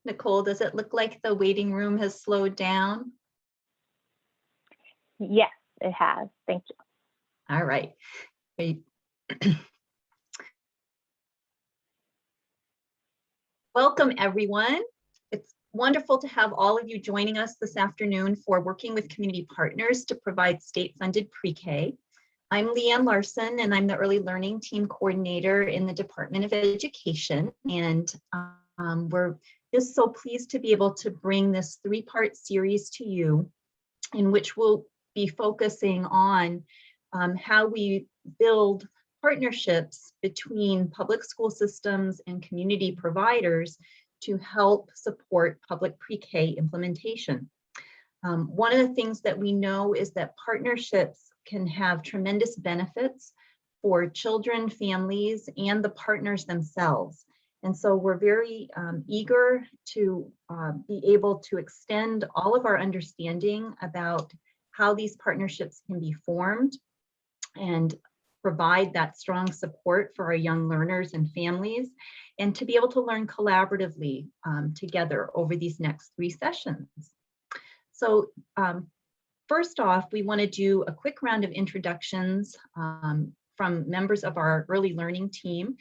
Nicole, does it look like the waiting room has slowed down? Yes, it has. Thank you. All right. Welcome, everyone. It's wonderful to have all of you joining us this afternoon for Working with Community Partners to provide state-funded pre-K. I'm Leanne Larson, and I'm the Early Learning Team Coordinator in the Department of Education. And we're just so pleased to be able to bring this three-part series to you, in which we'll be focusing on how we build partnerships between public school systems and community providers to help support public pre-K implementation. One of the things that we know is that partnerships can have tremendous benefits for children, families, and the partners themselves. And so we're very eager to be able to extend all of our understanding about how these partnerships can be formed and provide that strong support for our young learners and families, and to be able to learn collaboratively together over these next 3 sessions. So first off, we want to do a quick round of introductions from members of our early learning team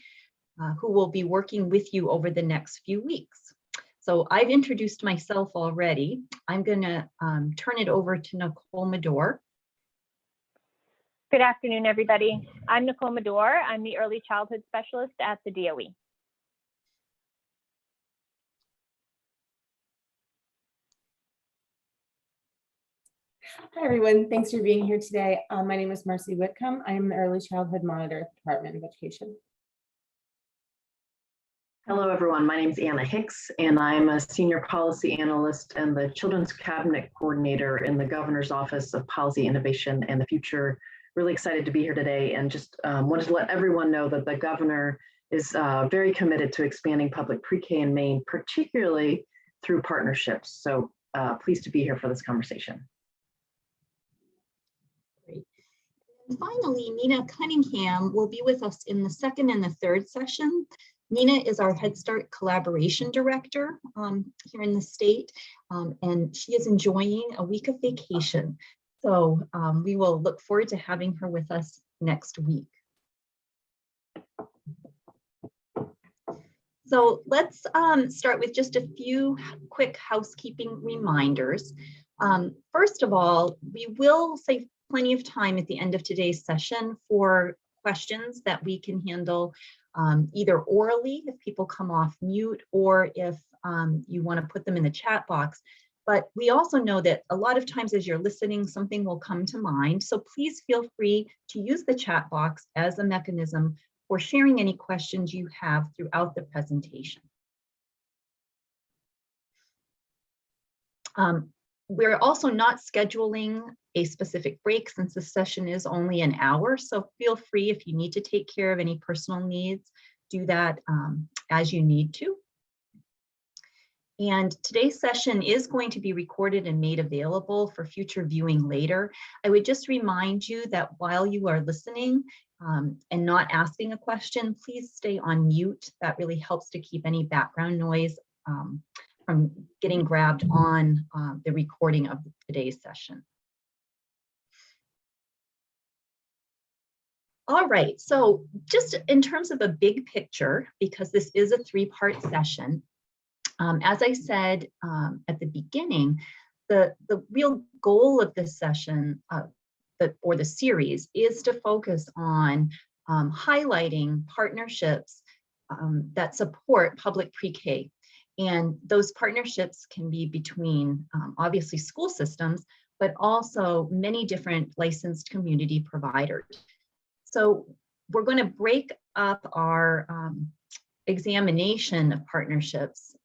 who will be working with you over the next few weeks. So I've introduced myself already. I'm going to turn it over to Nicole Medore. Good afternoon, everybody. I'm Nicole Medore. I'm the Early Childhood Specialist at the DOE. Hi, everyone. Thanks for being here today. My name is Marcy Whitcomb. I am the Early Childhood Monitor at the Department of Education. Hello, everyone. My name is Anna Hicks, and I'm a Senior Policy Analyst and the Children's Cabinet Coordinator in the Governor's Office of Policy Innovation and the Future. Really excited to be here today, and just wanted to let everyone know that the Governor is very committed to expanding public pre-K in Maine, particularly through partnerships. So pleased to be here for this conversation. Great. And finally, Nina Cunningham will be with us in the 2nd and the 3rd session. Nina is our Head Start Collaboration Director here in the state, and she is enjoying a week of vacation. So we will look forward to having her with us next week. So let's start with just a few quick housekeeping reminders. First of all, we will save plenty of time at the end of today's session for questions that we can handle either orally if people come off mute, or if you want to put them in the chat box. But we also know that a lot of times as you're listening, something will come to mind. So please feel free to use the chat box as a mechanism for sharing any questions you have throughout the presentation. We're also not scheduling a specific break since the session is only an hour. So feel free, if you need to take care of any personal needs, do that as you need to. And today's session is going to be recorded and made available for future viewing later. I would just remind you that while you are listening and not asking a question, please stay on mute. That really helps to keep any background noise from getting grabbed on the recording of today's session. All right, so just in terms of a big picture, because this is a 3-part session, as I said at the beginning, the real goal of this session or the series is to focus on highlighting partnerships that support public pre-K. And those partnerships can be between obviously school systems, but also many different licensed community providers. So we're going to break up our examination of partnerships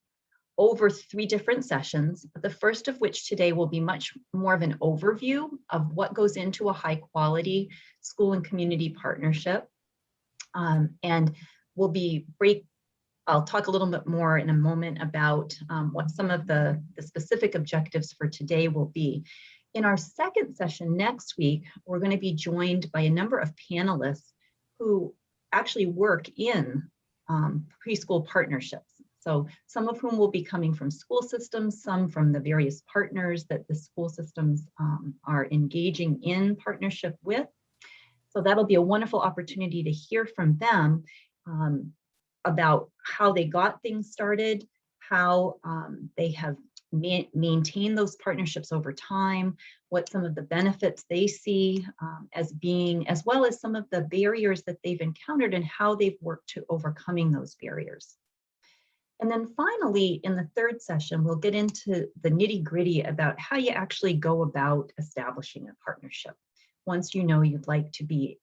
over 3 different sessions, the first of which today will be much more of an overview of what goes into a high quality school and community partnership. And I'll talk a little bit more in a moment about what some of the specific objectives for today will be. In our second session next week, we're going to be joined by a number of panelists who actually work in preschool partnerships. So some of whom will be coming from school systems, some from the various partners that the school systems are engaging in partnership with. So that'll be a wonderful opportunity to hear from them about how they got things started, how they have maintained those partnerships over time, what some of the benefits they see as being, as well as some of the barriers that they've encountered and how they've worked to overcoming those barriers. And then finally, in the third session, we'll get into the nitty-gritty about how you actually go about establishing a partnership once you know you'd like to be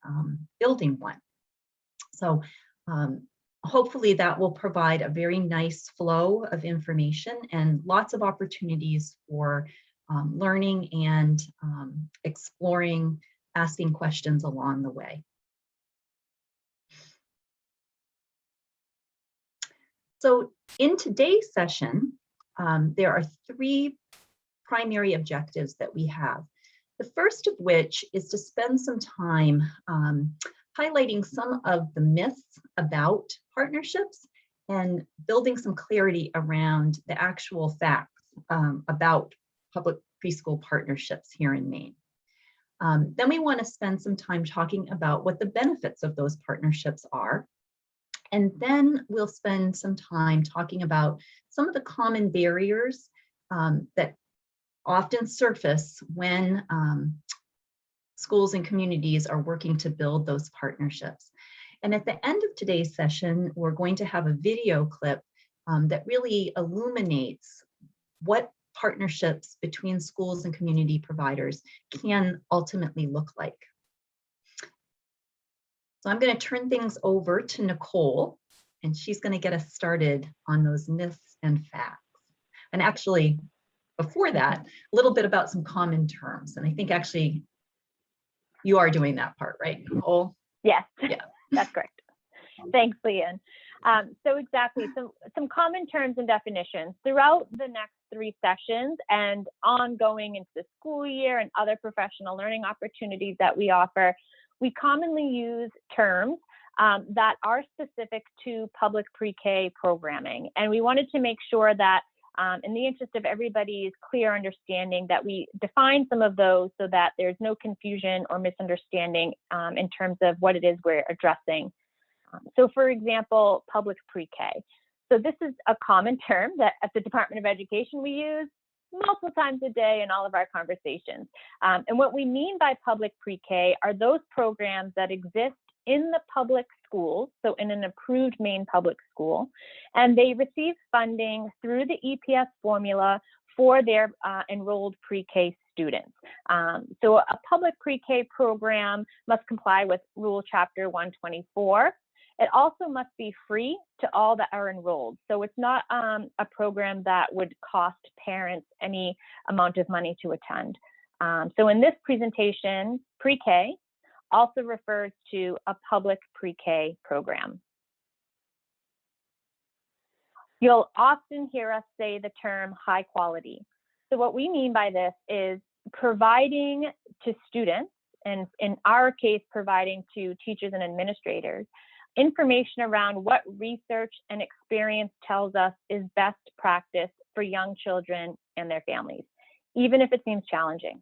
building one. So hopefully that will provide a very nice flow of information and lots of opportunities for learning and exploring, asking questions along the way. So in today's session, there are 3 primary objectives that we have. The first of which is to spend some time highlighting some of the myths about partnerships and building some clarity around the actual facts about public preschool partnerships here in Maine. Then we want to spend some time talking about what the benefits of those partnerships are. And then we'll spend some time talking about some of the common barriers that often surface when schools and communities are working to build those partnerships. And at the end of today's session, we're going to have a video clip that really illuminates what partnerships between schools and community providers can ultimately look like. So I'm going to turn things over to Nicole, and she's going to get us started on those myths and facts. And actually, before that, a little bit about some common terms. And I think actually you are doing that part, right, Nicole? Yes, Yeah. That's correct. Thanks, Leanne. So exactly, some common terms and definitions throughout the next 3 sessions and ongoing into the school year and other professional learning opportunities that we offer. We commonly use terms that are specific to public pre-K programming. And we wanted to make sure that in the interest of everybody's clear understanding that we define some of those so that there's no confusion or misunderstanding in terms of what it is we're addressing. So for example, public pre-K. So this is a common term that at the Department of Education we use multiple times a day in all of our conversations. And what we mean by public pre-K are those programs that exist in the public schools, so in an approved Maine public school, and they receive funding through the EPS formula for their enrolled pre-K students. So a public pre-K program must comply with Rule Chapter 124. It also must be free to all that are enrolled. So it's not a program that would cost parents any amount of money to attend. So in this presentation, pre-K also refers to a public pre-K program. You'll often hear us say the term high quality. So what we mean by this is providing to students, and in our case, providing to teachers and administrators, information around what research and experience tells us is best practice for young children and their families, even if it seems challenging.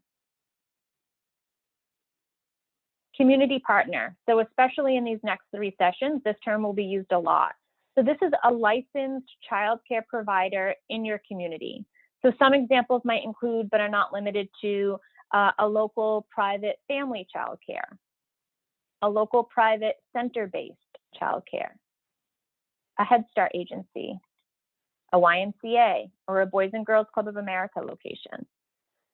Community partner. So especially in these next 3 sessions, this term will be used a lot. So this is a licensed childcare provider in your community. So some examples might include, but are not limited to, a local private family childcare, a local private center-based childcare, a Head Start agency, a YMCA, or a Boys and Girls Club of America location.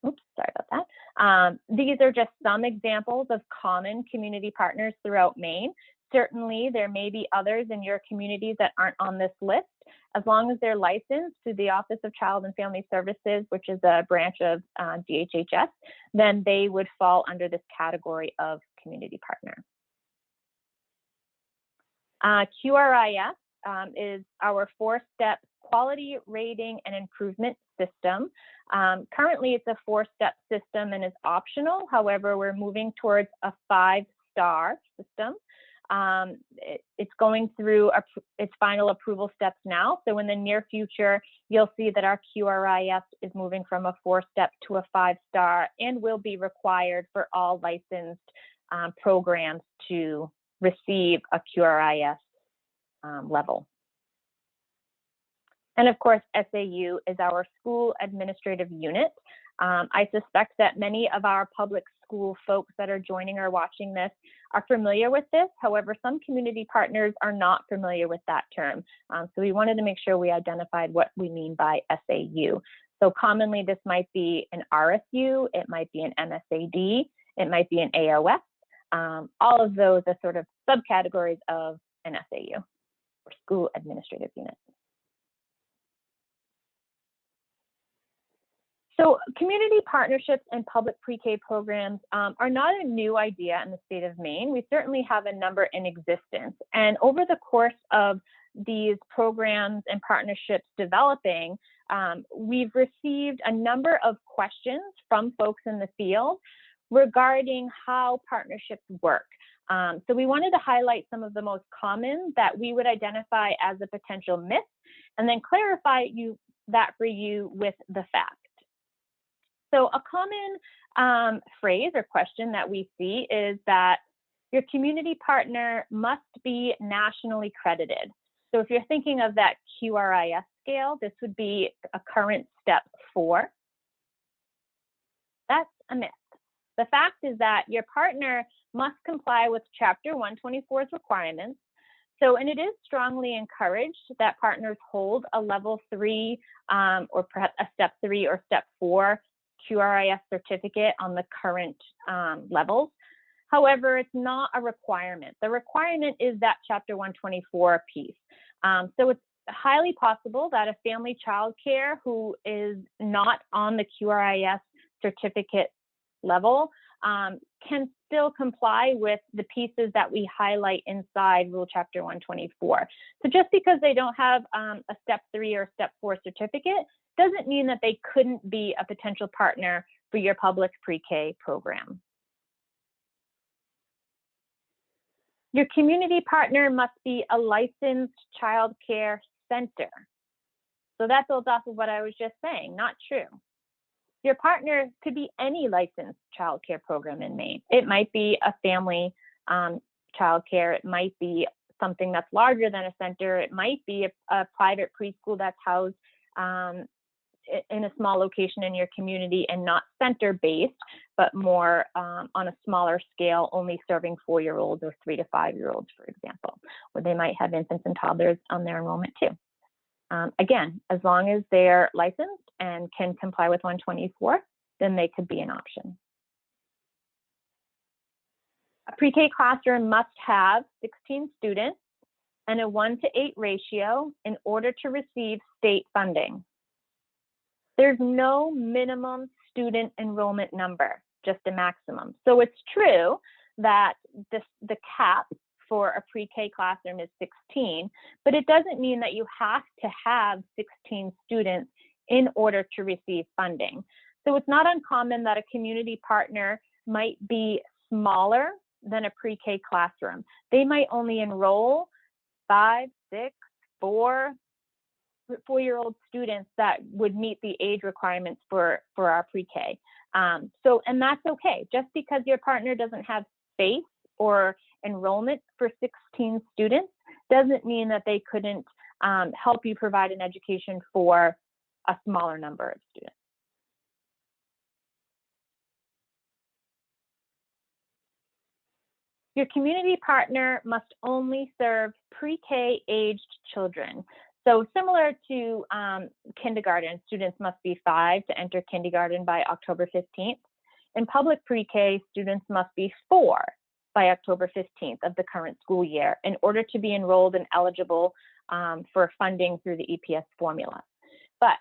Oops, sorry about that. These are just some examples of common community partners throughout Maine. Certainly, there may be others in your communities that aren't on this list. As long as they're licensed through the Office of Child and Family Services, which is a branch of DHHS, then they would fall under this category of community partner. QRIS is our 4-step quality rating and improvement system. Currently, it's a 4-step system and is optional. However, we're moving towards a 5-star system. It's going through its final approval steps now. So in the near future, you'll see that our QRIS is moving from a 4-step to a 5-star and will be required for all licensed programs to receive a QRIS level. And of course, SAU is our school administrative unit. I suspect that many of our public school folks that are joining or watching this are familiar with this. However, some community partners are not familiar with that term. So we wanted to make sure we identified what we mean by SAU. So commonly, this might be an RSU, it might be an MSAD, it might be an AOS. All of those are sort of subcategories of an SAU, or school administrative unit. So community partnerships and public pre-K programs are not a new idea in the state of Maine. We certainly have a number in existence. And over the course of these programs and partnerships developing, we've received a number of questions from folks in the field regarding how partnerships work. So we wanted to highlight some of the most common that we would identify as a potential myth, and then clarify that for you with the facts. So a common phrase or question that we see is that your community partner must be nationally credited. So if you're thinking of that QRIS scale, this would be a current step 4. That's a myth. The fact is that your partner must comply with Chapter 124's requirements. So, and it is strongly encouraged that partners hold a level 3 or perhaps a step 3 or step 4 QRIS certificate on the current levels. However, it's not a requirement. The requirement is that Chapter 124 piece. So it's highly possible that a family child care who is not on the QRIS certificate level can still comply with the pieces that we highlight inside Rule Chapter 124. So just because they don't have a step 3 or step 4 certificate doesn't mean that they couldn't be a potential partner for your public pre-K program. Your community partner must be a licensed child care center. So that builds off of what I was just saying, not true. Your partner could be any licensed child care program in Maine. It might be a family child care. It might be something that's larger than a center. It might be a private preschool that's housed in a small location in your community and not center-based, but more on a smaller scale, only serving 4-year-olds or 3 to 5-year-olds, for example, where they might have infants and toddlers on their enrollment too. Again, as long as they're licensed and can comply with 124, then they could be an option. A pre-K classroom must have 16 students and a 1-to-8 ratio in order to receive state funding. There's no minimum student enrollment number, just a maximum. So it's true that the cap for a pre-K classroom is 16, but it doesn't mean that you have to have 16 students in order to receive funding. So it's not uncommon that a community partner might be smaller than a pre-K classroom. They might only enroll 5, 6, 4-year-old students that would meet the age requirements for our pre-K. And that's okay. Just because your partner doesn't have space or enrollment for 16 students doesn't mean that they couldn't help you provide an education for a smaller number of students. Your community partner must only serve pre-K aged children. So similar to kindergarten, students must be 5 to enter kindergarten by October 15th. In public pre-K, students must be 4 by October 15th of the current school year in order to be enrolled and eligible for funding through the EPS formula. But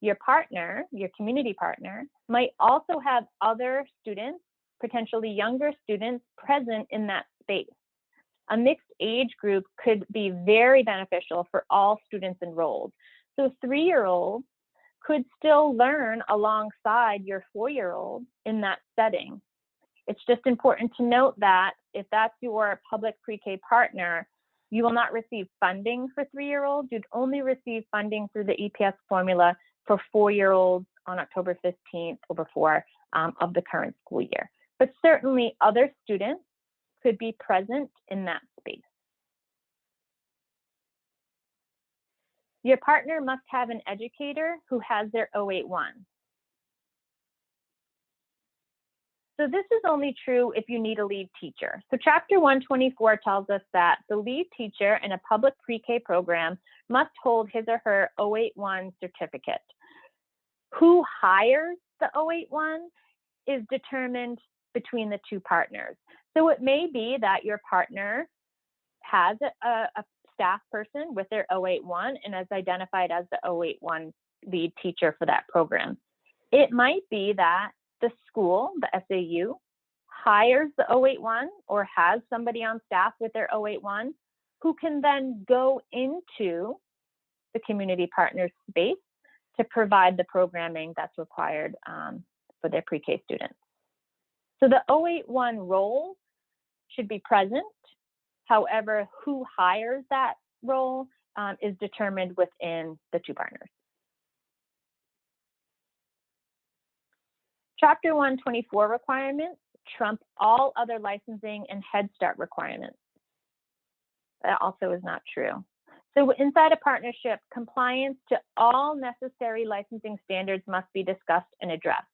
your partner, your community partner, might also have other students, potentially younger students, present in that space. A mixed age group could be very beneficial for all students enrolled. So 3-year-olds could still learn alongside your 4-year-old in that setting. It's just important to note that if that's your public pre-K partner, you will not receive funding for 3-year-olds. You'd only receive funding through the EPS formula for 4-year-olds on October 15th or before of the current school year. But certainly other students could be present in that space. Your partner must have an educator who has their 081. So this is only true if you need a lead teacher. So Chapter 124 tells us that the lead teacher in a public pre-K program must hold his or her 081 certificate. Who hires the 081 is determined between the two partners. So it may be that your partner has a staff person with their 081 and is identified as the 081 lead teacher for that program. It might be that the school, the SAU, hires the 081 or has somebody on staff with their 081 who can then go into the community partners space to provide the programming that's required for their pre-K students. So the 081 role should be present. However, who hires that role is determined within the two partners. Chapter 124 requirements trump all other licensing and Head Start requirements. That also is not true. So inside a partnership, compliance to all necessary licensing standards must be discussed and addressed.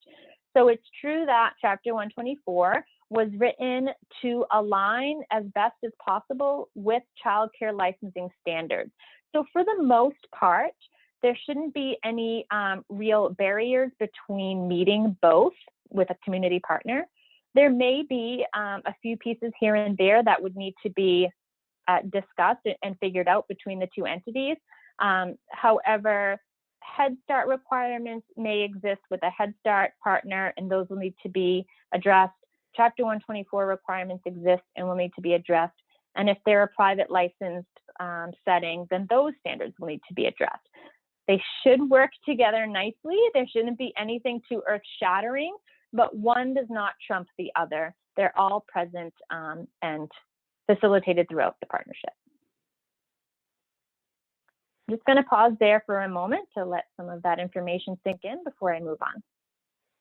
So it's true that Chapter 124 was written to align as best as possible with childcare licensing standards. So for the most part, there shouldn't be any real barriers between meeting both with a community partner. There may be a few pieces here and there that would need to be discussed and figured out between the two entities. However, Head Start requirements may exist with a Head Start partner, and those will need to be addressed. Chapter 124 requirements exist and will need to be addressed. And if they're a private licensed setting, then those standards will need to be addressed. They should work together nicely. There shouldn't be anything too earth-shattering, but one does not trump the other. They're all present and facilitated throughout the partnership. I'm just going to pause there for a moment to let some of that information sink in before I move on.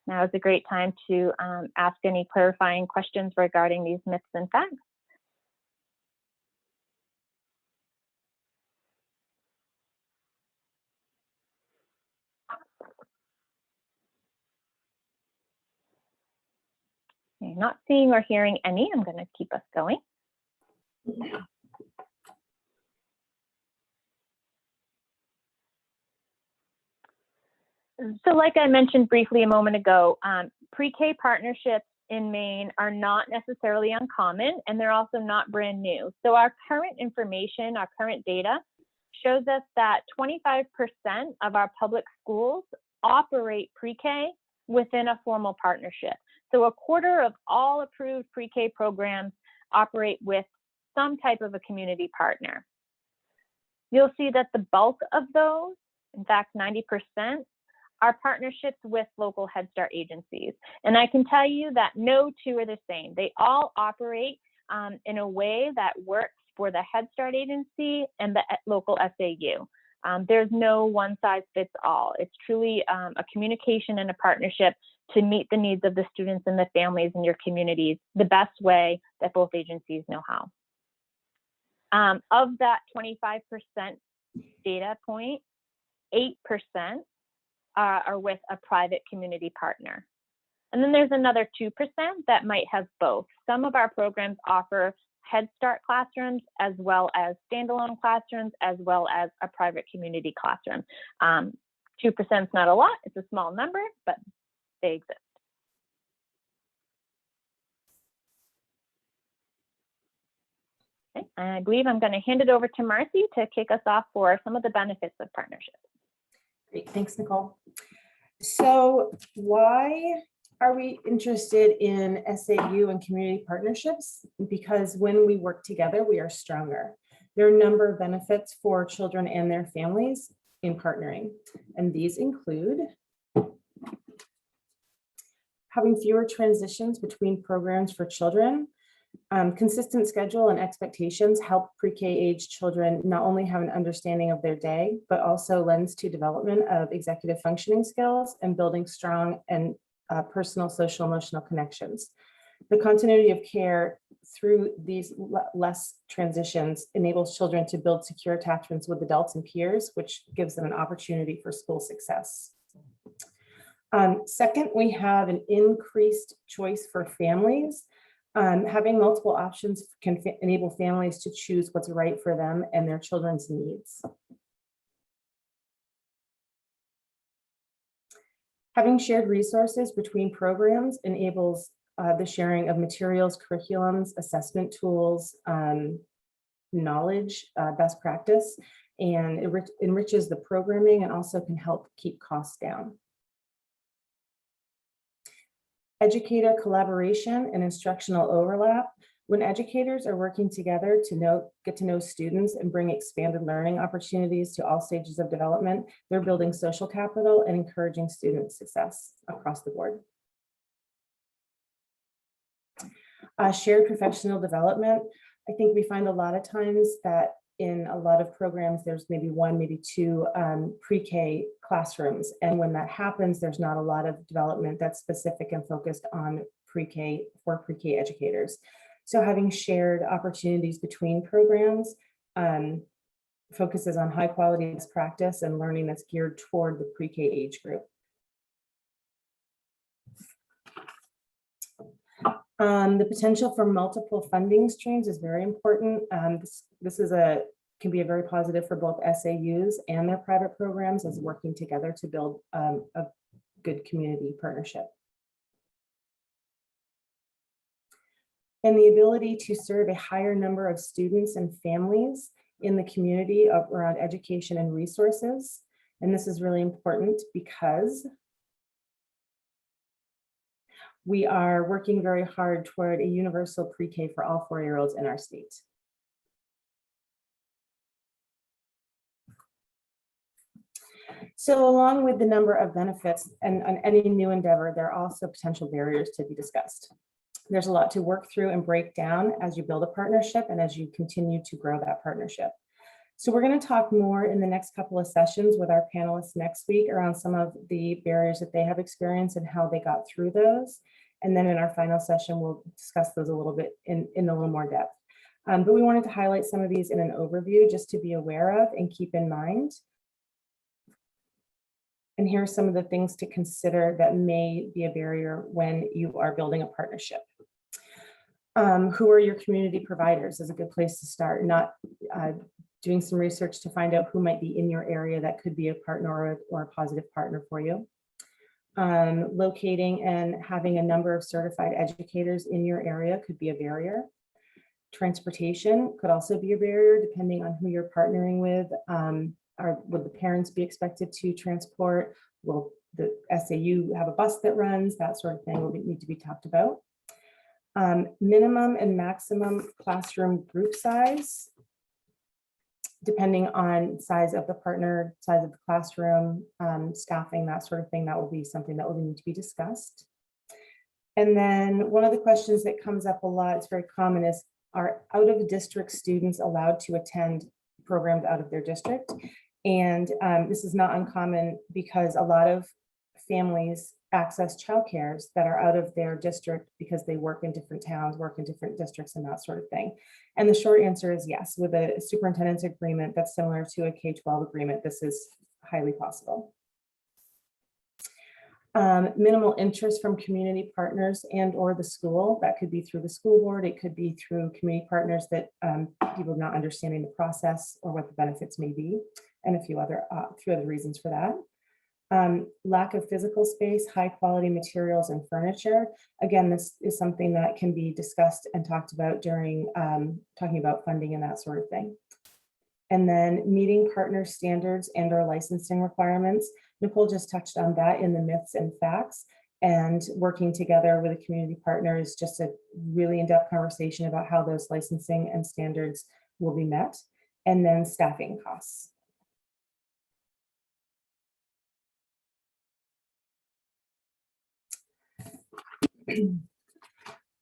Now is a great time to ask any clarifying questions regarding these myths and facts. Okay, not seeing or hearing any, I'm going to keep us going. So like I mentioned briefly a moment ago, pre-K partnerships in Maine are not necessarily uncommon, and they're also not brand new. So our current information, our current data shows us that 25% of our public schools operate pre-K within a formal partnership. So a quarter of all approved pre-K programs operate with some type of a community partner. You'll see that the bulk of those, in fact, 90%, are partnerships with local Head Start agencies. And I can tell you that no two are the same. They all operate in a way that works for the Head Start agency and the local SAU. There's no one size fits all. It's truly a communication and a partnership to meet the needs of the students and the families in your communities the best way that both agencies know how. Of that 25% data point, 8% are with a private community partner. And then there's another 2% that might have both. Some of our programs offer Head Start classrooms as well as standalone classrooms, as well as a private community classroom. 2% is not a lot, it's a small number, but they exist. Okay. I believe I'm going to hand it over to Marcy to kick us off for some of the benefits of partnerships. Great, thanks, Nicole. So why are we interested in SAU and community partnerships? Because when we work together, we are stronger. There are a number of benefits for children and their families in partnering, and these include having fewer transitions between programs for children. Consistent schedule and expectations help pre-K age children not only have an understanding of their day, but also lends to development of executive functioning skills and building strong and personal, social, emotional connections. The continuity of care through these less transitions enables children to build secure attachments with adults and peers, which gives them an opportunity for school success. Second, we have an increased choice for families. Having multiple options can enable families to choose what's right for them and their children's needs. Having shared resources between programs enables the sharing of materials, curriculums, assessment tools, knowledge, best practice, and it enriches the programming and also can help keep costs down. Educator collaboration and instructional overlap. When educators are working together to get to know students and bring expanded learning opportunities to all stages of development, they're building social capital and encouraging student success across the board. Shared professional development. I think we find a lot of times that in a lot of programs, there's maybe one, maybe two pre-K classrooms. And when that happens, there's not a lot of development that's specific and focused on pre-K for pre-K educators. So having shared opportunities between programs focuses on high quality practice and learning that's geared toward the pre-K age group. The potential for multiple funding streams is very important. This can be a very positive for both SAUs and their private programs as working together to build a good community partnership. And the ability to serve a higher number of students and families in the community around education and resources. And this is really important because we are working very hard toward a universal pre-K for all 4-year-olds in our state. So along with the number of benefits and on any new endeavor, there are also potential barriers to be discussed. There's a lot to work through and break down as you build a partnership and as you continue to grow that partnership. So we're going to talk more in the next couple of sessions with our panelists next week around some of the barriers that they have experienced and how they got through those. And then in our final session, we'll discuss those a little bit in a little more depth. But we wanted to highlight some of these in an overview just to be aware of and keep in mind. And here are some of the things to consider that may be a barrier when you are building a partnership. Who are your community providers is a good place to start, not doing some research to find out who might be in your area that could be a partner or a positive partner for you. Locating and having a number of certified educators in your area could be a barrier. Transportation could also be a barrier depending on who you're partnering with. Would the parents be expected to transport? Will the SAU have a bus that runs? That sort of thing will need to be talked about. Minimum and maximum classroom group size, depending on size of the partner, size of the classroom, staffing, that sort of thing, that will be something that will need to be discussed. And then one of the questions that comes up a lot, it's very common, is are out-of-district students allowed to attend programs out of their district? And this is not uncommon because a lot of families access childcare that are out of their district because they work in different towns, work in different districts and that sort of thing. And the short answer is yes, with a superintendent's agreement that's similar to a K-12 agreement, this is highly possible. Minimal interest from community partners and or the school. That could be through the school board. It could be through community partners that people not understanding the process or what the benefits may be, and a few other reasons for that. Lack of physical space, high quality materials and furniture. Again, this is something that can be discussed and talked about during talking about funding and that sort of thing. And then meeting partner standards and or licensing requirements. Nicole just touched on that in the myths and facts, and working together with a community partner is just a really in-depth conversation about how those licensing and standards will be met. And then staffing costs.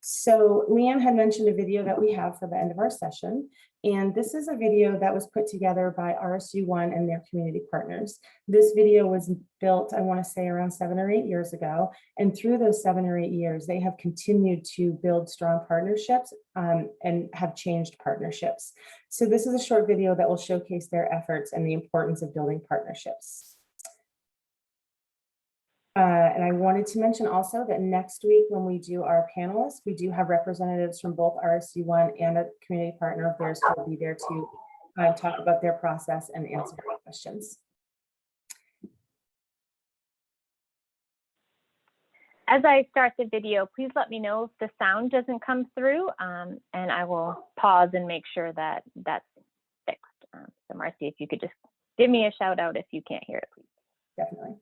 So Leanne had mentioned a video that we have for the end of our session. And this is a video that was put together by RSU1 and their community partners. This video was built, I want to say, around 7 or 8 years ago. And through those 7 or 8 years, they have continued to build strong partnerships and have changed partnerships. So this is a short video that will showcase their efforts and the importance of building partnerships. And I wanted to mention also that next week when we do our panelists, we do have representatives from both RSU1 and a community partner of theirs who will be there to talk about their process and answer questions. As I start the video, please let me know if the sound doesn't come through, and I will pause and make sure that that's fixed. So Marcy, if you could just give me a shout out if you can't hear it, please. Definitely.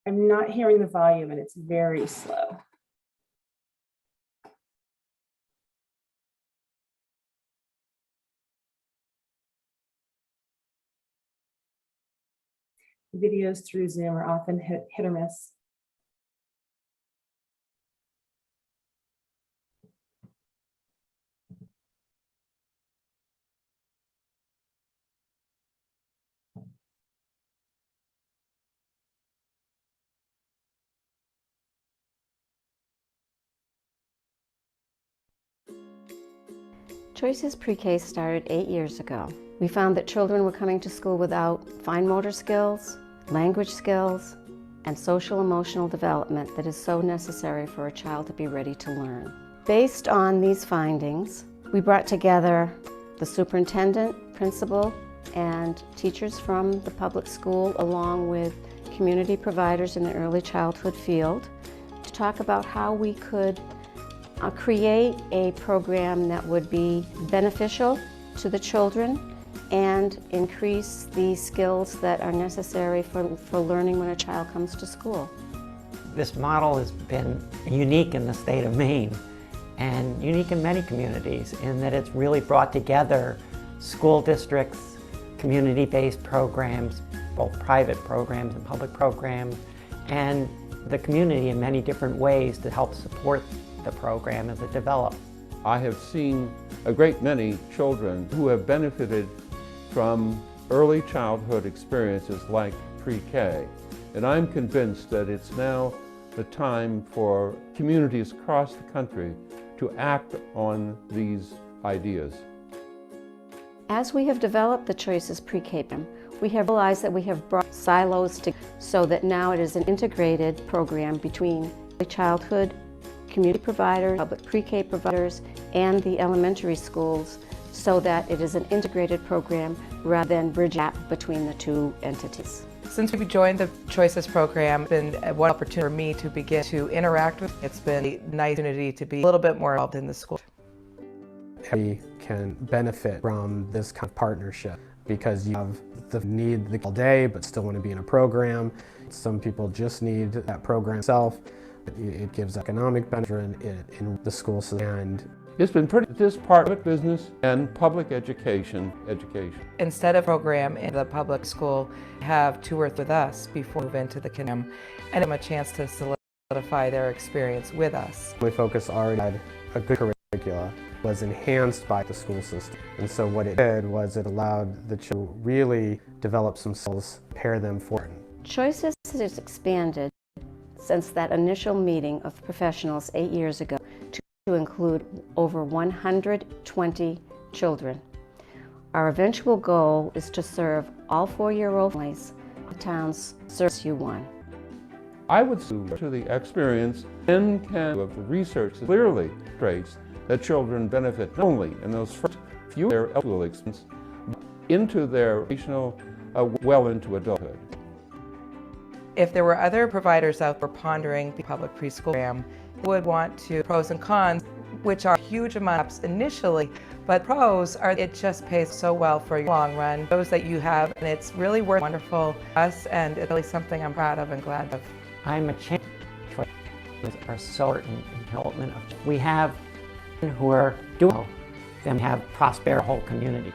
I'm not hearing the volume and it's very slow. Videos through Zoom are often hit or miss. Choices Pre-K started 8 years ago. We found that children were coming to school without fine motor skills, language skills, and social emotional development that is so necessary for a child to be ready to learn. Based on these findings, we brought together the superintendent, principal, and teachers from the public school, along with community providers in the early childhood field, to talk about how we could create a program that would be beneficial to the children and increase the skills that are necessary for learning when a child comes to school. This model has been unique in the state of Maine and unique in many communities in that it's really brought together school districts, community-based programs, both private programs and public programs, and the community in many different ways to help support the program as it develops. I have seen a great many children who have benefited from early childhood experiences like pre-K, and I'm convinced that it's now the time for communities across the country to act on these ideas. As we have developed the Choices Pre-K program, we have realized that we have brought silos together so that now it is an integrated program between the childhood, community providers, public pre-K providers, and the elementary schools, so that it is an integrated program rather than bridge gap between the two entities. Since we joined the Choices program, it's been one opportunity for me to begin to interact with. It's been a nice opportunity to be a little bit more involved in the school. We can benefit from this kind of partnership because you have the need all day but still want to be in a program. Some people just need that program itself. It gives economic benefit in the school system. And it's been pretty private business and public education. Instead of program in the public school, have tour with us before we move into the program and give them a chance to solidify their experience with us. My focus already had a good curricula, was enhanced by the school system. And so what it did was it allowed the children to really develop some skills, prepare them for it. Choices has expanded since that initial meeting of professionals 8 years ago to include over 120 children. Our eventual goal is to serve all 4-year-old families in the town's RSU1. I would say to the experience and of the research clearly demonstrates that children benefit not only in those first few of their school experience, but into their well into adulthood. If there were other providers out there pondering the public preschool program, would want to pros and cons, which are huge amounts initially, but pros are it just pays so well for your long run, those that you have, and it's really worth wonderful for us, and it's really something I'm proud of and glad of. I'm a champion. Choices are so important in development of. We have who are doing, then have prosper a whole community.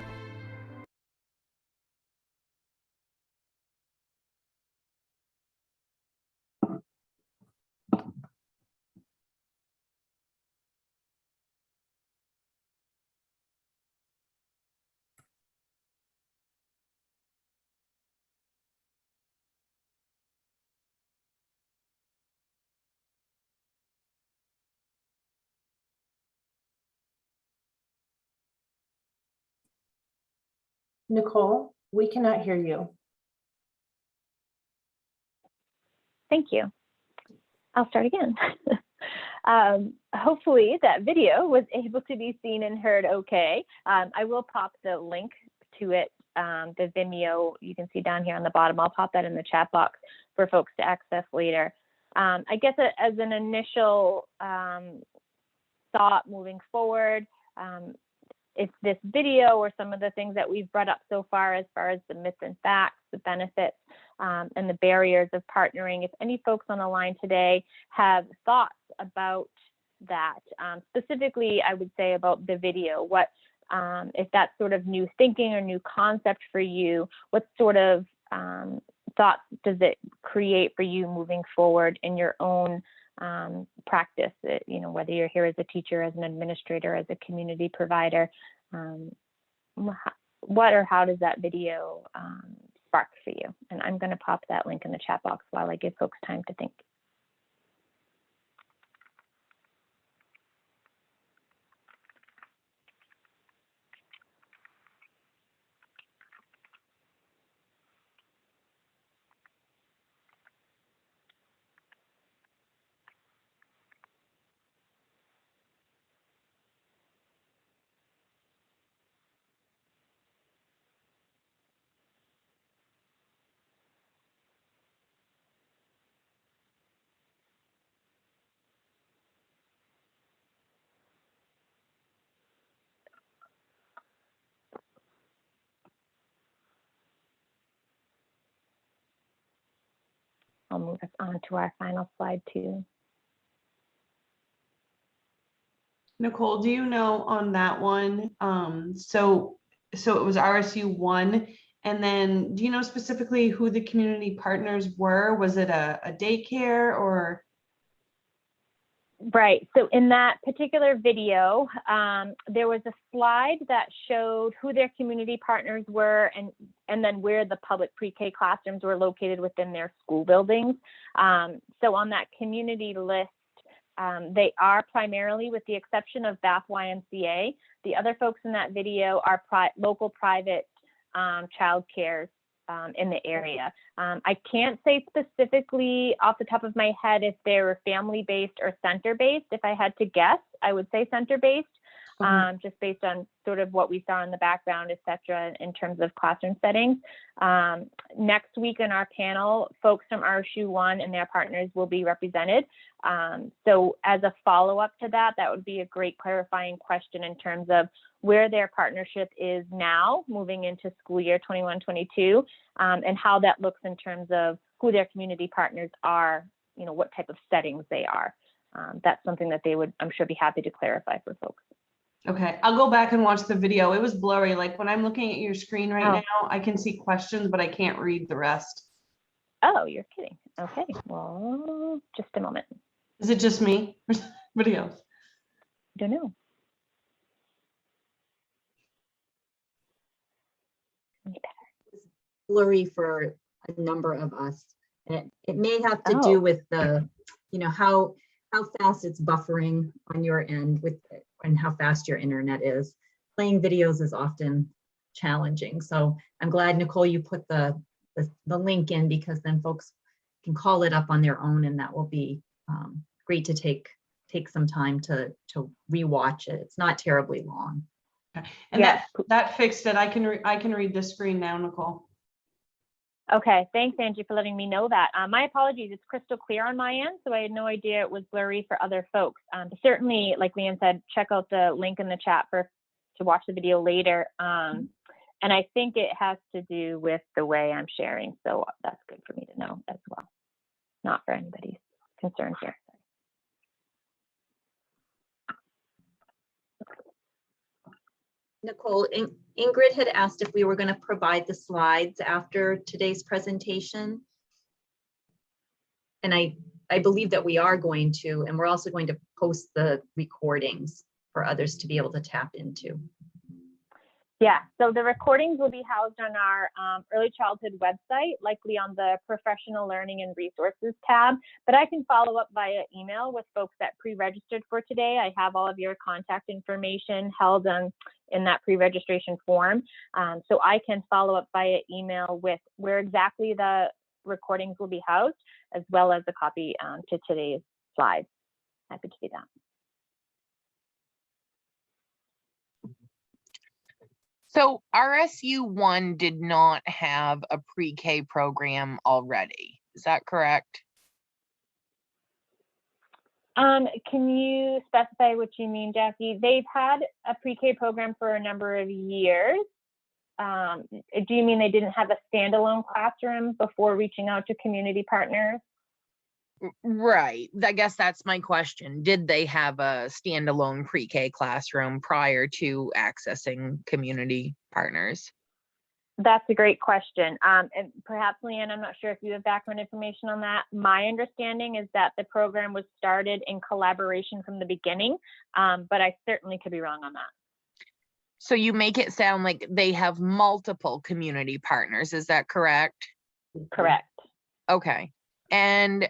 Nicole, we cannot hear you. Thank you. I'll start again. Hopefully that video was able to be seen and heard okay. I will pop the link to it, the Vimeo you can see down here on the bottom. I'll pop that in the chat box for folks to access later. I guess as an initial thought moving forward, if this video or some of the things that we've brought up so far as the myths and facts, the benefits, and the barriers of partnering, if any folks on the line today have thoughts about that, specifically, I would say about the video, what, if that's sort of new thinking or new concept for you, what sort of thoughts does it create for you moving forward in your own practice, you know, whether you're here as a teacher, as an administrator, as a community provider, what or how does that video spark for you? And I'm going to pop that link in the chat box while I give folks time to think. I'll move us on to our final slide too. Nicole, do you know on that one? So it was RSU 1, and then do you know specifically who the community partners were? Was it a daycare or? Right. So in that particular video, there was a slide that showed who their community partners were and then where the public pre-K classrooms were located within their school buildings. So on that community list, they are primarily, with the exception of Bath YMCA, the other folks in that video are local private childcare in the area. I can't say specifically off the top of my head if they were family-based or center-based. If I had to guess, I would say center-based, just based on sort of what we saw in the background, et cetera, in terms of classroom settings. Next week in our panel, folks from RSU 1 and their partners will be represented. So as a follow-up to that, that would be a great clarifying question in terms of where their partnership is now moving into school year 21-22, and how that looks in terms of who their community partners are, you know, what type of settings they are. That's something that they would, I'm sure, be happy to clarify for folks. Okay, I'll go back and watch the video. It was blurry. Like when I'm looking at your screen right now, I can see questions, but I can't read the rest. Oh, you're kidding. Okay, well, just a moment. Is it just me or somebody else? Don't know. Blurry for a number of us. And it may have to do with the, you know, how fast it's buffering on your end with and how fast your internet is. Playing videos is often challenging. So I'm glad, Nicole, you put the link in, because then folks can call it up on their own, and that will be great to take some time to rewatch it. It's not terribly long. Okay. And that fixed it. I can read the screen now, Nicole. Okay, thanks, Angie, for letting me know that. My apologies, it's crystal clear on my end, so I had no idea it was blurry for other folks. But certainly, like Leanne said, check out the link in the chat to watch the video later. And I think it has to do with the way I'm sharing, so that's good for me to know as well. Not for anybody's concern here. Nicole, Ingrid had asked if we were going to provide the slides after today's presentation. And I believe that we are going to, and we're also going to post the recordings for others to be able to tap into. Yeah, so the recordings will be housed on our early childhood website, likely on the professional learning and resources tab, but I can follow up via email with folks that pre-registered for today. I have all of your contact information held in that pre-registration form. So I can follow up via email with where exactly the recordings will be housed, as well as a copy to today's slides. Happy to do that. So RSU1 did not have a pre-K program already. Is that correct? Can you specify what you mean, Jackie? They've had a pre-K program for a number of years. Do you mean they didn't have a standalone classroom before reaching out to community partners? Right. I guess that's my question. Did they have a standalone pre-K classroom prior to accessing community partners? That's a great question. And perhaps, Leanne, I'm not sure if you have background information on that. My understanding is that the program was started in collaboration from the beginning, but I certainly could be wrong on that. So you make it sound like they have multiple community partners. Is that correct? Correct. Okay. And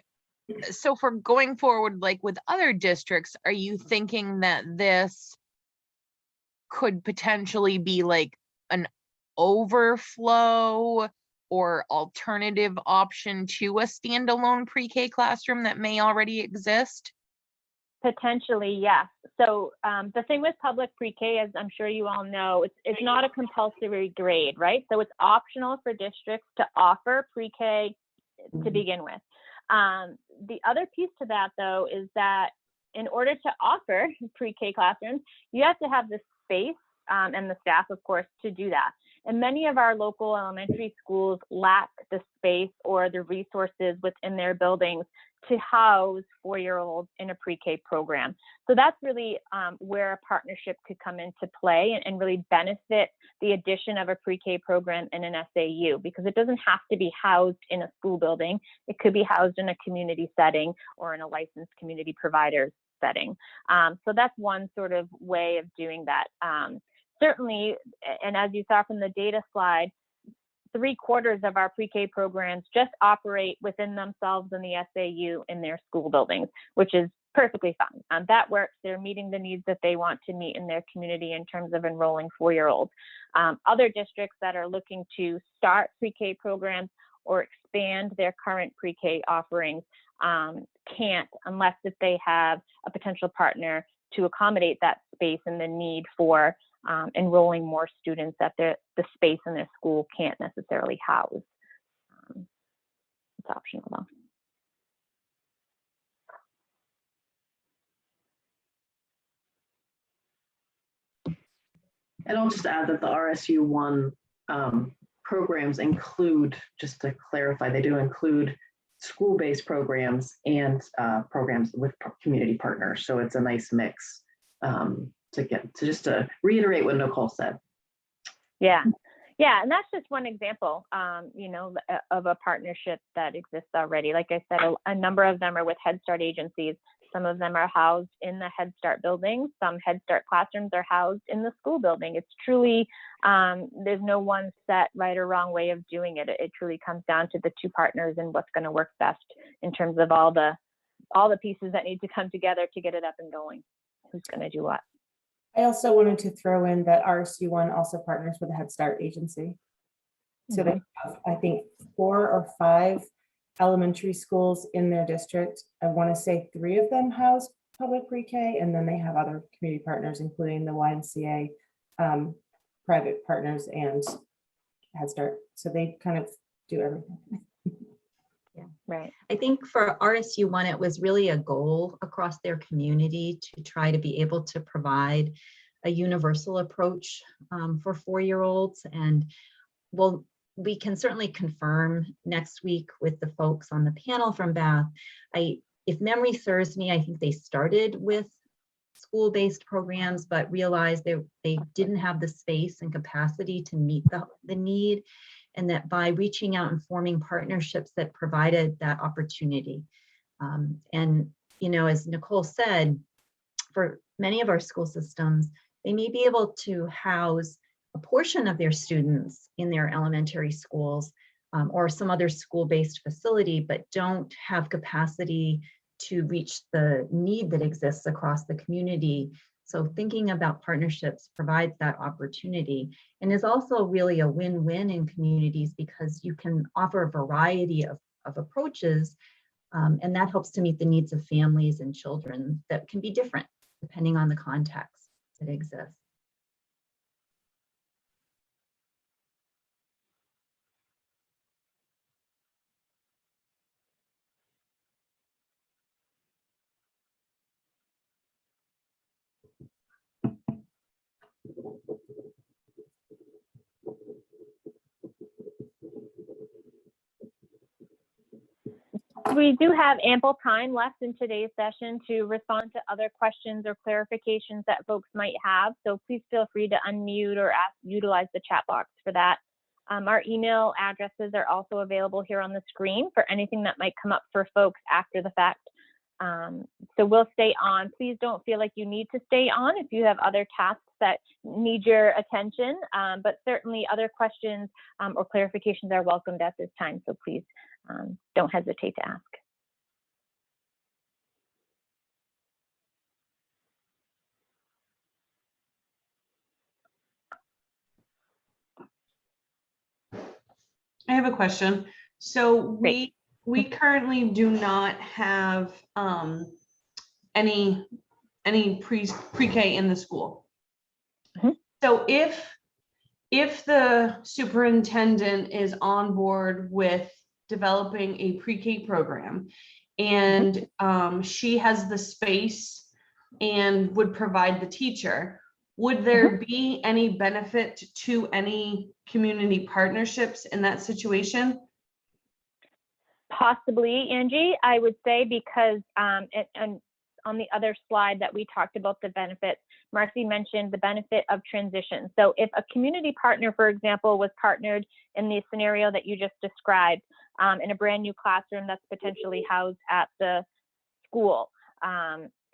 so for going forward, like with other districts, are you thinking that this could potentially be like an overflow or alternative option to a standalone pre-K classroom that may already exist? Potentially, yes. So the thing with public pre-K, as I'm sure you all know, it's not a compulsory grade, right? So it's optional for districts to offer pre-K to begin with. The other piece to that, though, is that in order to offer pre-K classrooms, you have to have the space and the staff, of course, to do that. And many of our local elementary schools lack the space or the resources within their buildings to house 4-year-olds in a pre-K program. So that's really where a partnership could come into play and really benefit the addition of a pre-K program in an SAU, because it doesn't have to be housed in a school building. It could be housed in a community setting or in a licensed community provider setting. So that's one sort of way of doing that. Certainly, and as you saw from the data slide, 3/4 of our pre-K programs just operate within themselves in the SAU in their school buildings, which is perfectly fine. That works. They're meeting the needs that they want to meet in their community in terms of enrolling 4-year-olds. Other districts that are looking to start pre-K programs or expand their current pre-K offerings can't unless if they have a potential partner to accommodate that space and the need for enrolling more students that the space in their school can't necessarily house. It's optional though. And I'll just add that the RSU1 programs include, just to clarify, they do include school-based programs and programs with community partners. So it's a nice mix to reiterate what Nicole said. Yeah, and that's just one example, of a partnership that exists already. Like I said, a number of them are with Head Start agencies. Some of them are housed in the Head Start buildings. Some Head Start classrooms are housed in the school building. It's truly, there's no one set right or wrong way of doing it. It truly comes down to the two partners and what's going to work best in terms of all the pieces that need to come together to get it up and going. Who's going to do what? I also wanted to throw in that RSU1 also partners with a Head Start agency. So they have, I think, 4 or 5 elementary schools in their district. I want to say 3 of them house public pre-K, and then they have other community partners, including the YMCA, private partners, and Head Start. So they kind of do everything. Right. I think for RSU1, it was really a goal across their community to try to be able to provide a universal approach for 4-year-olds. And well, we can certainly confirm next week with the folks on the panel from Bath. If memory serves me, I think they started with school-based programs, but realized they didn't have the space and capacity to meet the need, and that by reaching out and forming partnerships that provided that opportunity. And, you know, as Nicole said, for many of our school systems, they may be able to house a portion of their students in their elementary schools or some other school-based facility, but don't have capacity to reach the need that exists across the community. So thinking about partnerships provides that opportunity, and is also really a win-win in communities because you can offer a variety of approaches, and that helps to meet the needs of families and children that can be different depending on the context that exists. We do have ample time left in today's session to respond to other questions or clarifications that folks might have. So please feel free to unmute or utilize the chat box for that. Our email addresses are also available here on the screen for anything that might come up for folks after the fact. So we'll stay on. Please don't feel like you need to stay on if you have other tasks that need your attention, but certainly other questions or clarifications are welcomed at this time. So please don't hesitate to ask. I have a question. So we currently do not have any pre-K in the school. Mm-hmm. So if the superintendent is on board with developing a pre-K program and she has the space and would provide the teacher, would there be any benefit to any community partnerships in that situation? Possibly, Angie, I would say, because and on the other slide that we talked about the benefits, Marcy mentioned the benefit of transition. So if a community partner, for example, was partnered in the scenario that you just described in a brand new classroom that's potentially housed at the school,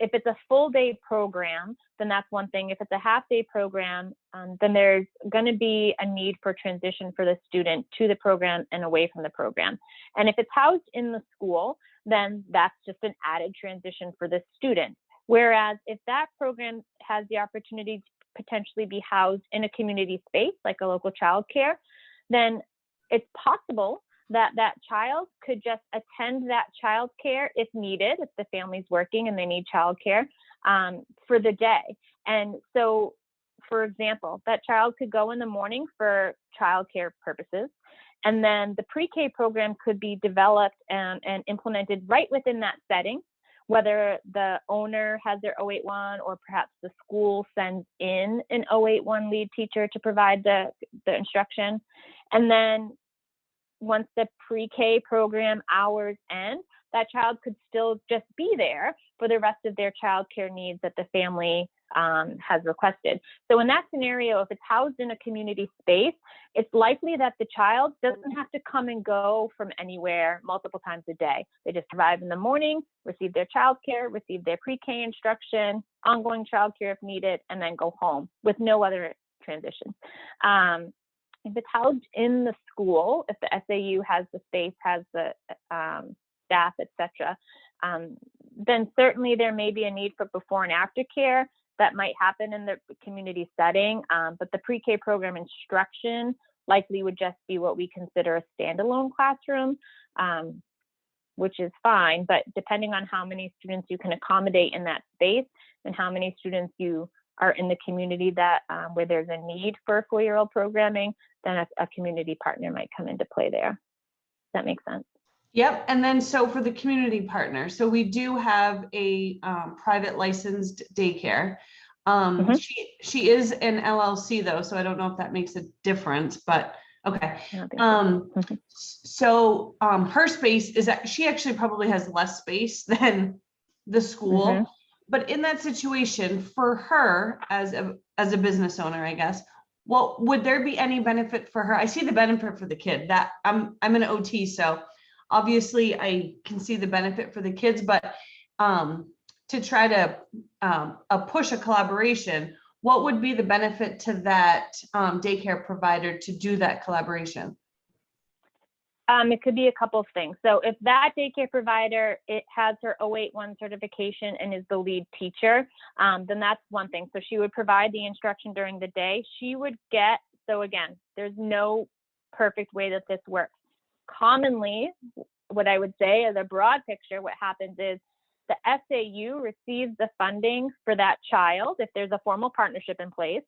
if it's a full day program, then that's one thing. If it's a half day program, then there's going to be a need for transition for the student to the program and away from the program. And if it's housed in the school, then that's just an added transition for the student. Whereas if that program has the opportunity to potentially be housed in a community space, like a local childcare, then it's possible that that child could just attend that childcare if needed, if the family's working and they need childcare for the day. And so, for example, that child could go in the morning for childcare purposes, and then the pre-K program could be developed and implemented right within that setting, whether the owner has their 081 or perhaps the school sends in an 081 lead teacher to provide the instruction. And then once the pre-K program hours end, that child could still just be there for the rest of their childcare needs that the family has requested. So in that scenario, if it's housed in a community space, it's likely that the child doesn't have to come and go from anywhere multiple times a day. They just arrive in the morning, receive their childcare, receive their pre-K instruction, ongoing childcare if needed, and then go home with no other transition. If it's housed in the school, if the SAU has the space, has the staff, etc., then certainly there may be a need for before and after care that might happen in the community setting. But the pre-K program instruction likely would just be what we consider a standalone classroom, which is fine. But depending on how many students you can accommodate in that space and how many students you are in the community that where there's a need for 4-year-old programming, then a community partner might come into play there. that make sense? Yep. And then so for the community partner, so we do have a private licensed daycare. She is an LLC though, so I don't know if that makes a difference, but okay. So her space is that she actually probably has less space than the school. But in that situation, for her as a business owner, I guess, well, would there be any benefit for her? I see the benefit for the kid. That I'm an OT, so obviously I can see the benefit for the kids, but to try to push a collaboration, what would be the benefit to that daycare provider to do that collaboration? It could be a couple of things. So if that daycare provider, it has her 081 certification and is the lead teacher, then that's one thing. So she would provide the instruction during the day. She would get, so again, there's no perfect way that this works. Commonly, what I would say as a broad picture, what happens is the SAU receives the funding for that child if there's a formal partnership in place.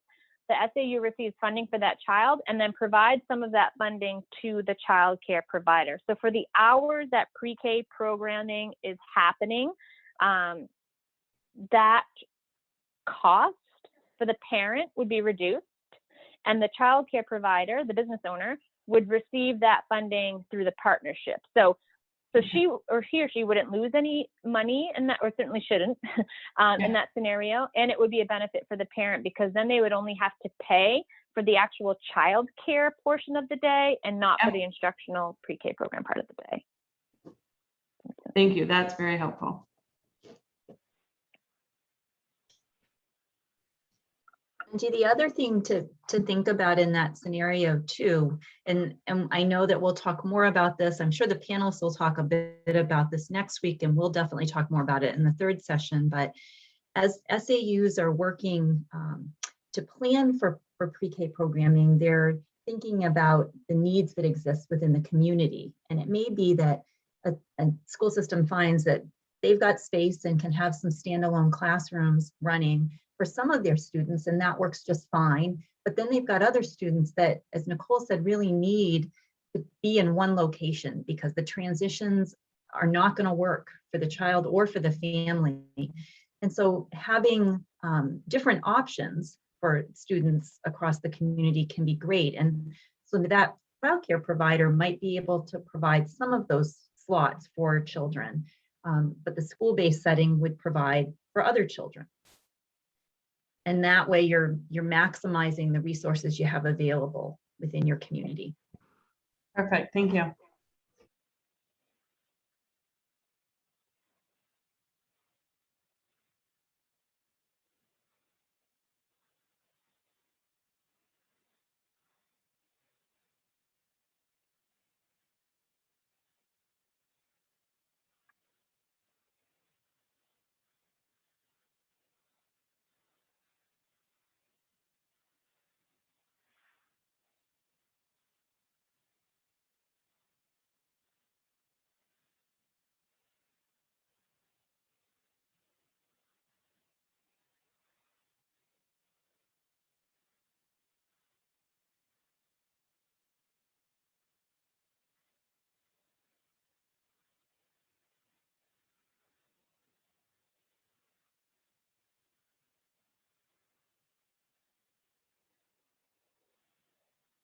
The SAU receives funding for that child and then provides some of that funding to the child care provider. So for the hours that pre-K programming is happening, that cost for the parent would be reduced, and the child care provider, the business owner, would receive that funding through the partnership. So he or she wouldn't lose any money in that, or certainly shouldn't, in that scenario. And it would be a benefit for the parent because then they would only have to pay for the actual child care portion of the day and not for the instructional pre-K program part of the day. Thank you. That's very helpful. Angie, the other thing to think about in that scenario too, and I know that we'll talk more about this. I'm sure the panelists will talk a bit about this next week, and we'll definitely talk more about it in the third session. But as SAUs are working to plan for pre-K programming, they're thinking about the needs that exist within the community. And it may be that a school system finds that they've got space and can have some standalone classrooms running for some of their students, and that works just fine. But then they've got other students that, as Nicole said, really need to be in one location because the transitions are not going to work for the child or for the family. And so having different options for students across the community can be great. And so that childcare provider might be able to provide some of those slots for children, but the school-based setting would provide for other children. And that way you're maximizing the resources you have available within your community. Perfect. Thank you.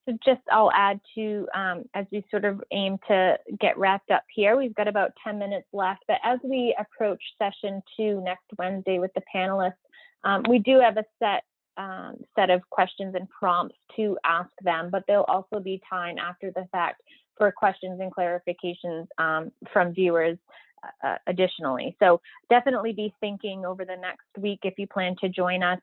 So just I'll add to, as we sort of aim to get wrapped up here, we've got about 10 minutes left, but as we approach session 2 next Wednesday with the panelists, we do have a set of questions and prompts to ask them, but there'll also be time after the fact for questions and clarifications from viewers additionally. So definitely be thinking over the next week, if you plan to join us,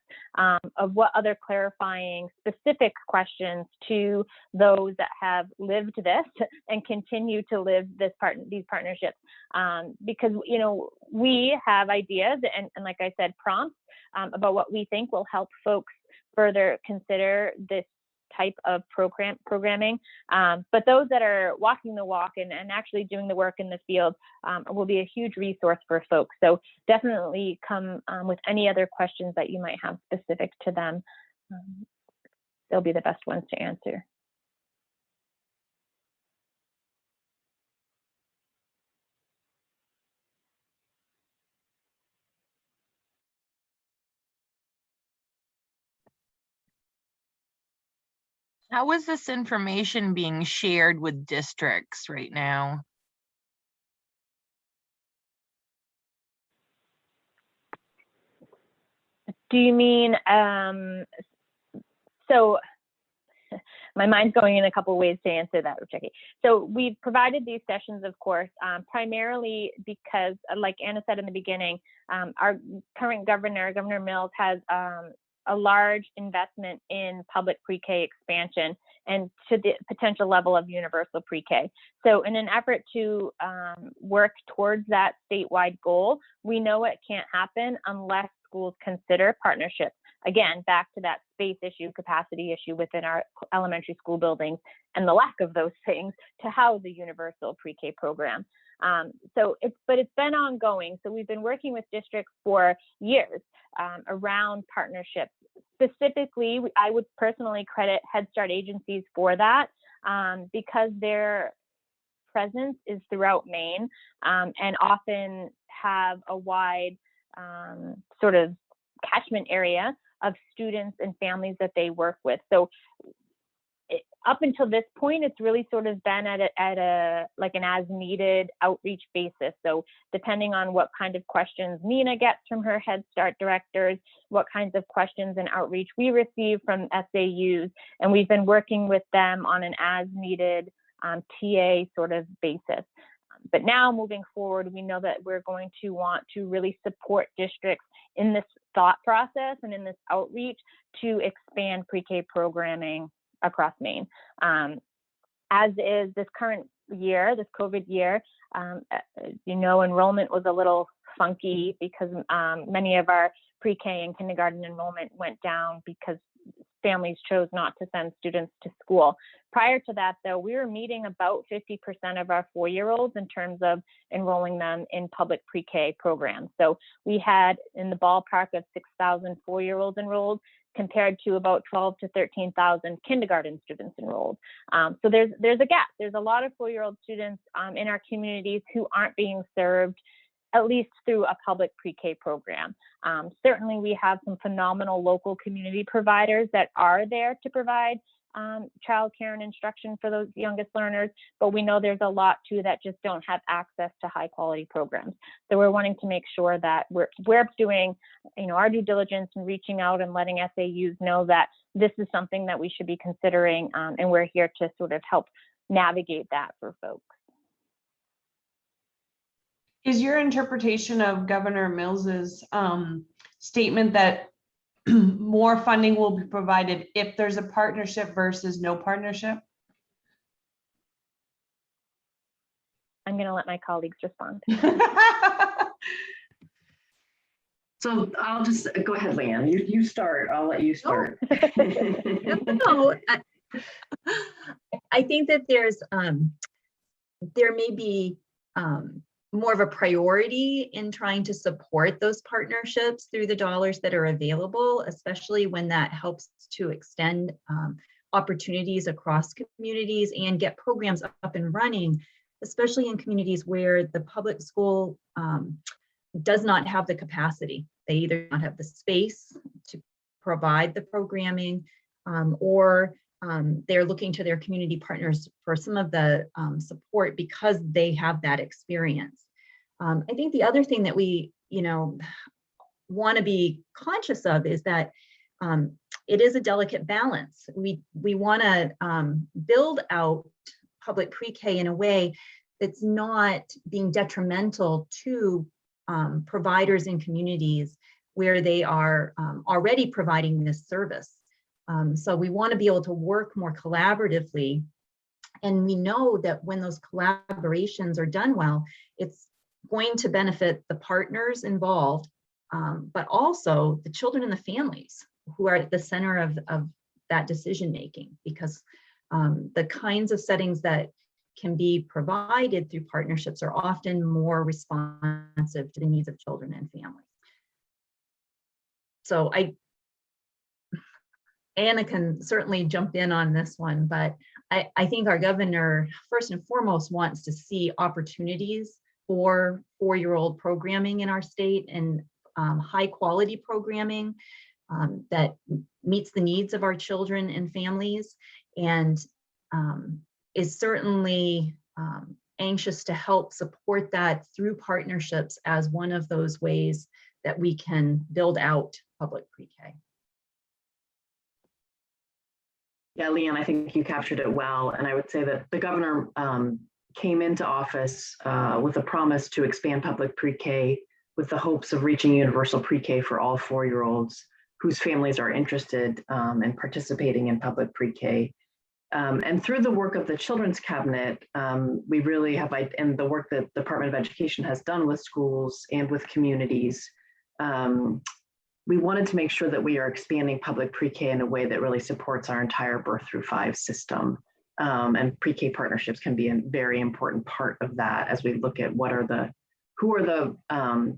of what other clarifying specific questions to those that have lived this and continue to live these partnerships. Because, you know, we have ideas and like I said, prompts about what we think will help folks further consider this type of programming, but those that are walking the walk and actually doing the work in the field will be a huge resource for folks. So definitely come with any other questions that you might have specific to them. They'll be the best ones to answer. How is this information being shared with districts right now? Do you mean, so my mind's going in a couple ways to answer that, Jackie. So we've provided these sessions, of course, primarily because, like Anna said in the beginning, our current governor, Governor Mills, has a large investment in public pre-K expansion and to the potential level of universal pre-K. So in an effort to work towards that statewide goal, we know it can't happen unless schools consider partnerships. Again, back to that space issue, capacity issue within our elementary school buildings and the lack of those things to house a universal pre-K program. But it's been ongoing. So we've been working with districts for years around partnerships. Specifically, I would personally credit Head Start agencies for that because their presence is throughout Maine and often have a wide sort of catchment area of students and families that they work with. So up until this point, it's really sort of been at a like an as needed outreach basis. So depending on what kind of questions Nina gets from her Head Start directors, what kinds of questions and outreach we receive from SAUs, and we've been working with them on an as needed TA sort of basis. But now moving forward, we know that we're going to want to really support districts in this thought process and in this outreach to expand pre-K programming across Maine. As is this current year, this COVID year, you know, enrollment was a little funky because many of our pre-K and kindergarten enrollment went down because families chose not to send students to school. Prior to that, though, we were meeting about 50% of our 4-year-olds in terms of enrolling them in public pre-K programs. So we had in the ballpark of 6,000 4-year-olds enrolled compared to about 12 to 13,000 kindergarten students enrolled. So there's a gap. There's a lot of 4-year-old students in our communities who aren't being served at least through a public pre-K program. Certainly we have some phenomenal local community providers that are there to provide childcare and instruction for those youngest learners, but we know there's a lot too that just don't have access to high quality programs. So we're wanting to make sure that we're doing, you know, our due diligence and reaching out and letting SAUs know that this is something that we should be considering, and we're here to sort of help navigate that for folks. Is your interpretation of Governor Mills's statement that more funding will be provided if there's a partnership versus no partnership? I'm going to let my colleagues respond. So I'll just go ahead, Leanne. You start. I'll let you start. No, I think that there may be more of a priority in trying to support those partnerships through the dollars that are available, especially when that helps to extend opportunities across communities and get programs up and running, especially in communities where the public school does not have the capacity. They either don't have the space to provide the programming or they're looking to their community partners for some of the support because they have that experience. I think the other thing that we, want to be conscious of is that it is a delicate balance. We want to build out public pre-K in a way that's not being detrimental to providers in communities where they are already providing this service. So we want to be able to work more collaboratively. And we know that when those collaborations are done well, it's going to benefit the partners involved, but also the children and the families who are at the center of that decision making, because the kinds of settings that can be provided through partnerships are often more responsive to the needs of children and families. So Anna can certainly jump in on this one, but I think our governor, first and foremost, wants to see opportunities for 4-year-old programming in our state and high quality programming that meets the needs of our children and families. and is certainly anxious to help support that through partnerships as one of those ways that we can build out public pre-K. Yeah, Leanne, I think you captured it well. And I would say that the governor came into office with a promise to expand public pre-K with the hopes of reaching universal pre-K for all 4-year-olds whose families are interested in participating in public pre-K. And through the work of the Children's Cabinet, we really have, and the work that the Department of Education has done with schools and with communities, we wanted to make sure that we are expanding public pre-K in a way that really supports our entire birth through 5 system. And pre-K partnerships can be a very important part of that as we look at who are the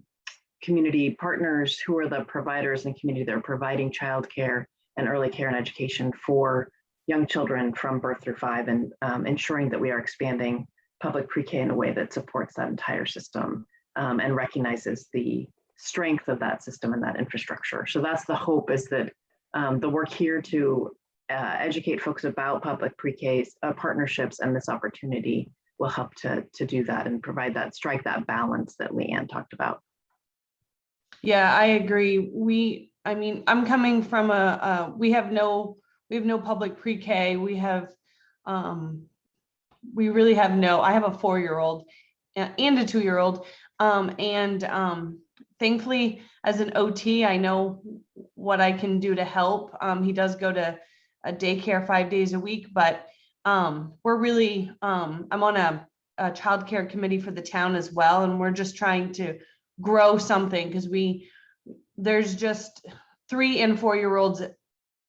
community partners, who are the providers in the community that are providing childcare and early care and education for young children from birth through 5, and ensuring that we are expanding public pre-K in a way that supports that entire system and recognizes the strength of that system and that infrastructure. So that's the hope, is that the work here to educate folks about public pre-K partnerships and this opportunity will help to do that and provide that, strike that balance that Leanne talked about. Yeah, I agree. I mean, I'm coming from we have no public pre-K. We really have I have a 4-year-old and a 2-year-old. Thankfully, as an OT, I know what I can do to help. He does go to a daycare 5 days a week, but we're really, I'm on a childcare committee for the town as well. And we're just trying to grow something, because there's just 3 and 4-year-olds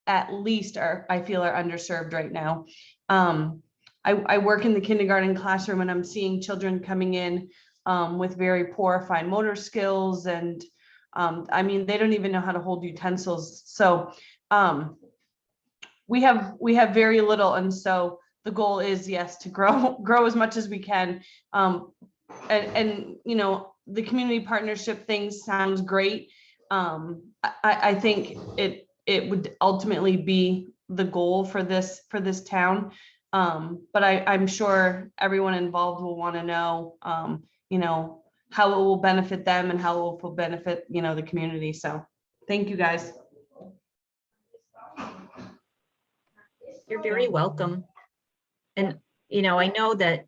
at least I feel are underserved right now. I work in the kindergarten classroom, and I'm seeing children coming in with very poor fine motor skills, and I mean, they don't even know how to hold utensils. So we have very little, and so the goal is, yes, to grow as much as we can. And you know, the community partnership thing sounds great. I think it would ultimately be the goal for this town. But I'm sure everyone involved will want to know, you know, how it will benefit them and how it will benefit, you know, the community. So thank you, guys. You're very welcome. And, you know, I know that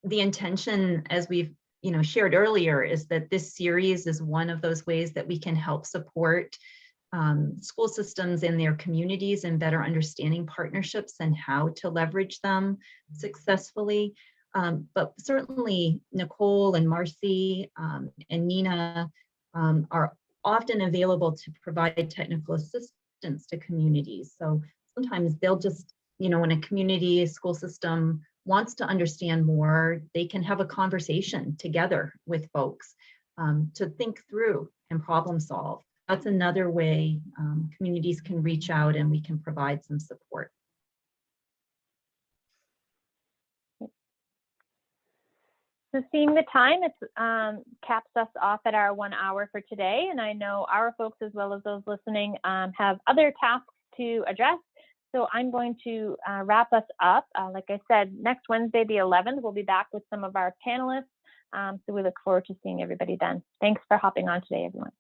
the intention, as we've, you know, shared earlier, is that this series is one of those ways that we can help support school systems in their communities and better understanding partnerships and how to leverage them successfully. But certainly Nicole and Marcy and Nina are often available to provide technical assistance to communities. So sometimes they'll just, you know, when a community school system wants to understand more, they can have a conversation together with folks to think through and problem solve. That's another way communities can reach out and we can provide some support. So seeing the time, it's caps us off at our 1 hour for today. And I know our folks, as well as those listening, have other tasks to address. So I'm going to wrap us up. Like I said, next Wednesday, the 11th, we'll be back with some of our panelists. So we look forward to seeing everybody then. Thanks for hopping on today, everyone.